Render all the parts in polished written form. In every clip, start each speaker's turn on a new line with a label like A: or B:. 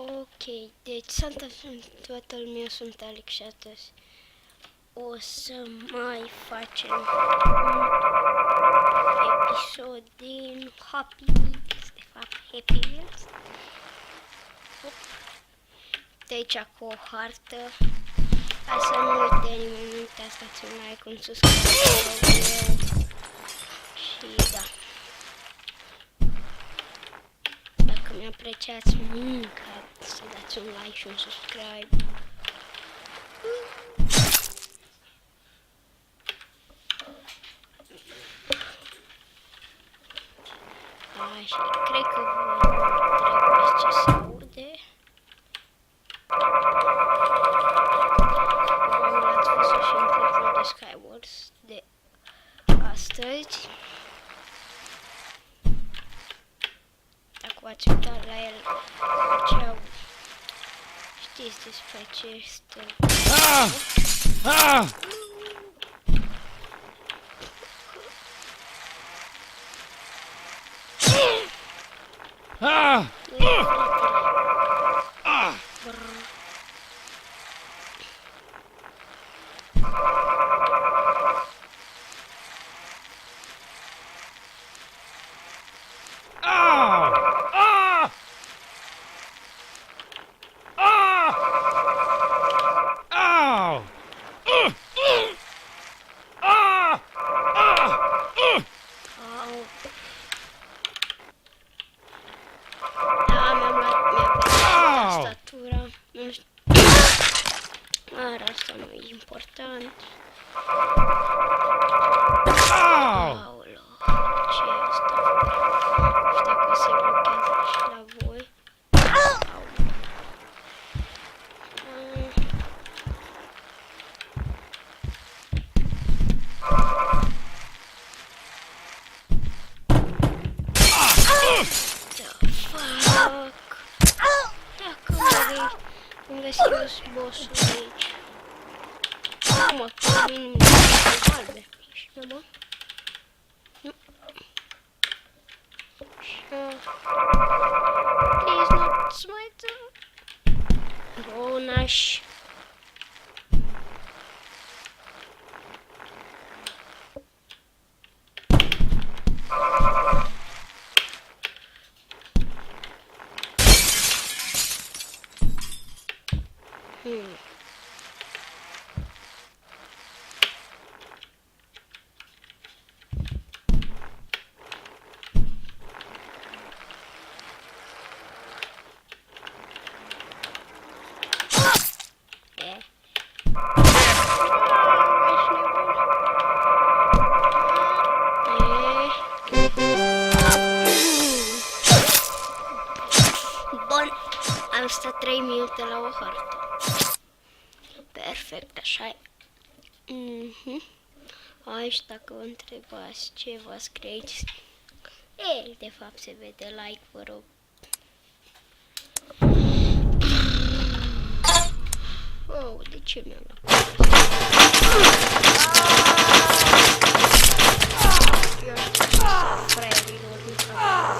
A: Ok, deci toată lumea, sunt Alex și astăzi o să mai facem un episod din Happy Wheels, de fapt Happy Wheels. De aici cu o hartă, ca să nu uite nimeni, nu uitați, dați un like, un subscribe și da. Dacă mi-apreciați munca, să dați un like și un subscribe. Așa, cred că vă întrebați ce se aude. Ați văzut și în clipul de Skywars de astăzi. Dacă v-ați uitat la el, făceau... Știți despre ce este... Asta nu e important. Aoleu, ce e asta? Nu știu dacă se blochează și la voi. The fuck? Dacă îmi găsesc bossul aici. Acum, cu mine mi se albe. Și mă? Nu. Please not smite. Bonaș. Bun, am stat 3 minute la o hartă. Perfect, așa e. Aici, dacă vă întrebați ce vă scrie aici, de fapt se vede, like, vă rog. Oh, de ce mi-am luat? Eu știu ce sunt fraierilor, nu ca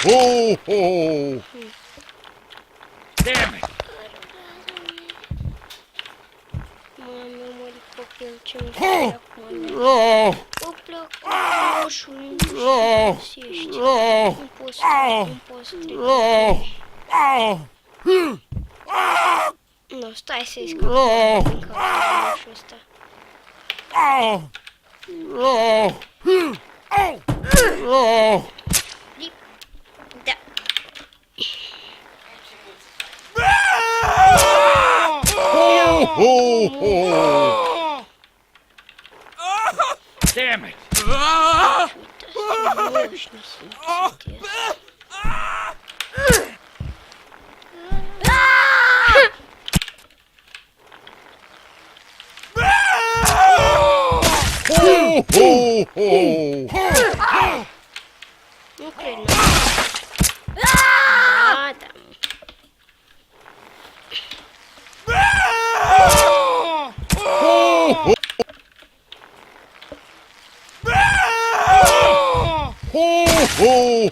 B: Ho, ho! Damn it!
A: Mi-a murit copil, ce mi se acum. O plac roșu, nu găsești. Nu poți trece. Nu, stai să-i scapă din roșul ăsta. Da.
B: Ho, ho!
C: Damn it!
A: Мощно светит.
B: Ho, ho, ho!
A: Ну, хрена. Да, там.
B: Ho, ho,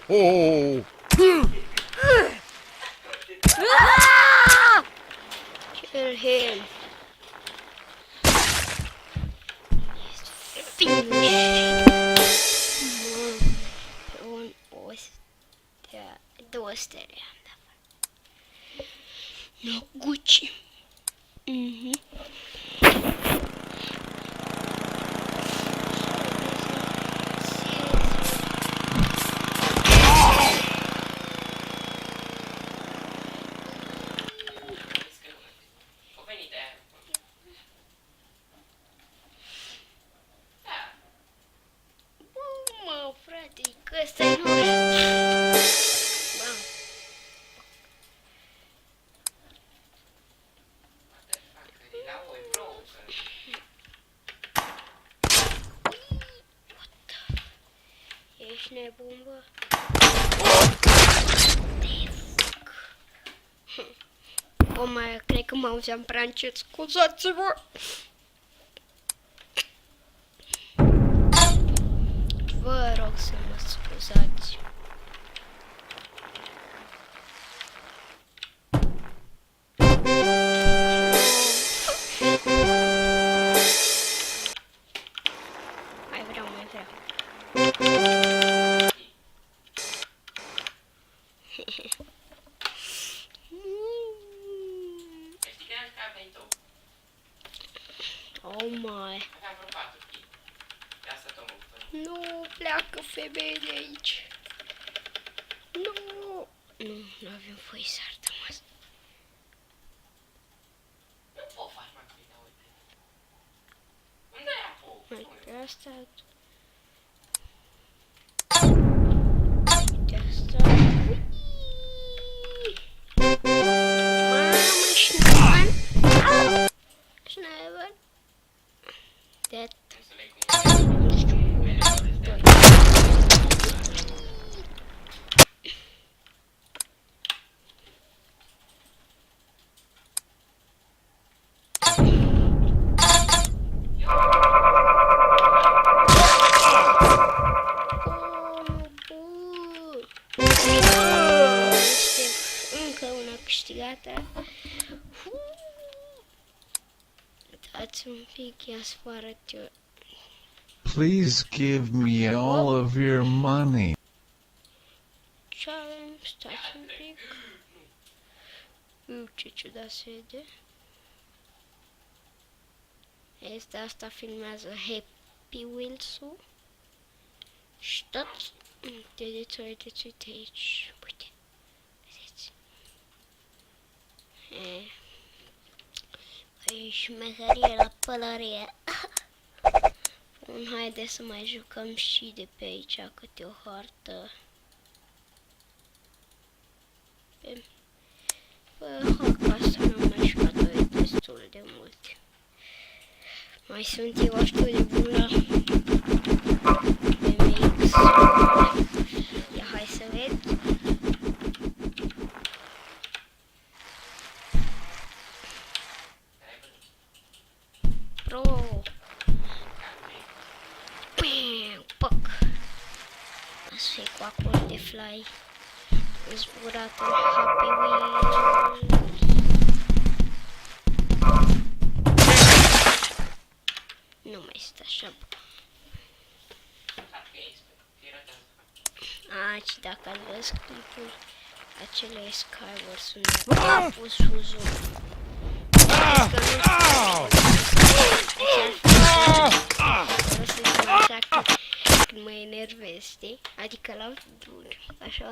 B: ho!
A: Kill him. Finish. Он до стереанда. Но Гуччи. Угу. Mă, frate, că ăsta-i nu. Ești nebun, bă? O, mai, cred că mă auzeam prea încet, scuzați-mă! Vă rog să mă scuzați. Mai vreau, mai vreau. Oh my. Nu pleacă femeie de aici. Nu. Nu avem voie să ardăm asta. Uite asta. Uite asta. Mamă, Schneemann. Schneemann. Dead. Nu știu cum. Doi. Încă una câștigată. Dați un pic, ia să vă arăt eu.
D: Please give me all of your money.
A: Ce avem? Stați un pic. Ce ciudat se vede. Este asta, filmează Happy Wheels-ul. Și tot. Vedeți, uite aici. Uite. Vedeți. Păi șmecherie la pălărie. Haide să mai jucăm și de pe aici câte o hartă. Bă, asta mi-am mai jucat-o destul de mult. Mai sunt eu așa de bun la BMX. Ia, hai să ved. Pro. Bam, poc. Asta e cu acolo de fly. Zburat în Happy Wheels. Nu mai este așa. Și dacă ați văzut clipul acele Skywars unde a pus fuzul. Vedeți că nu Adică la dul. Așa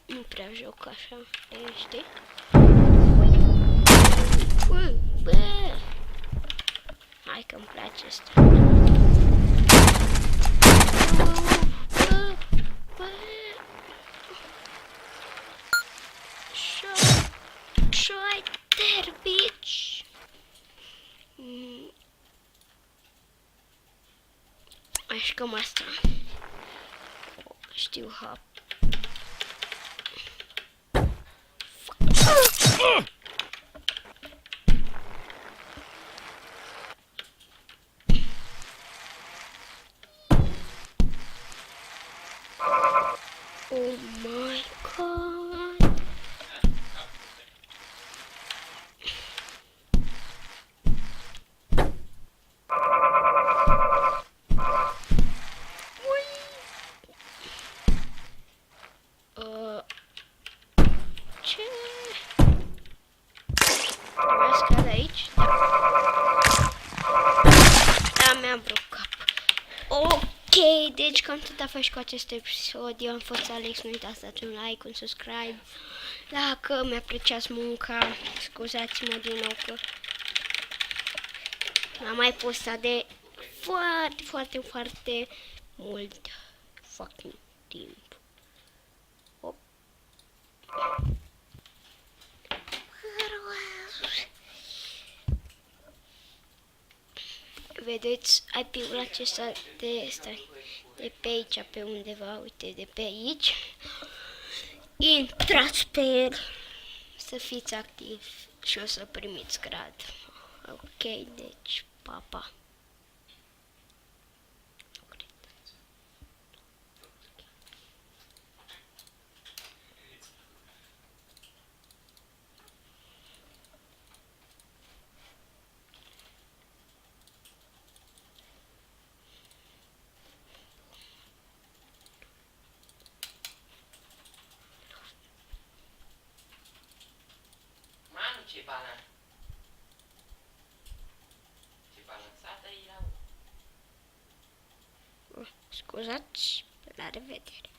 A: nu prea joc așa, știi? Bă! Hai că-mi place asta. Bă! Try there, bitch! Așa cam asta. Știu hap. Oh my god. Ce? Trebuia să cad aici? Da, mi-am vrut cap. Ok, deci cam tot a fost cu acest episod. Eu am fost Alex, nu uitați să dați un like, un subscribe. Dacă mi-apreciați munca, scuzați-mă din nou că am mai postat de foarte mult fucking timp. Vedeți IP-ul acesta de pe aici, pe undeva, uite, de pe aici. Intrați pe el, să fiți activi și o să primiți grad. Ok, deci, pa.
C: Ce balansată era.
A: Scuzați, la revedere.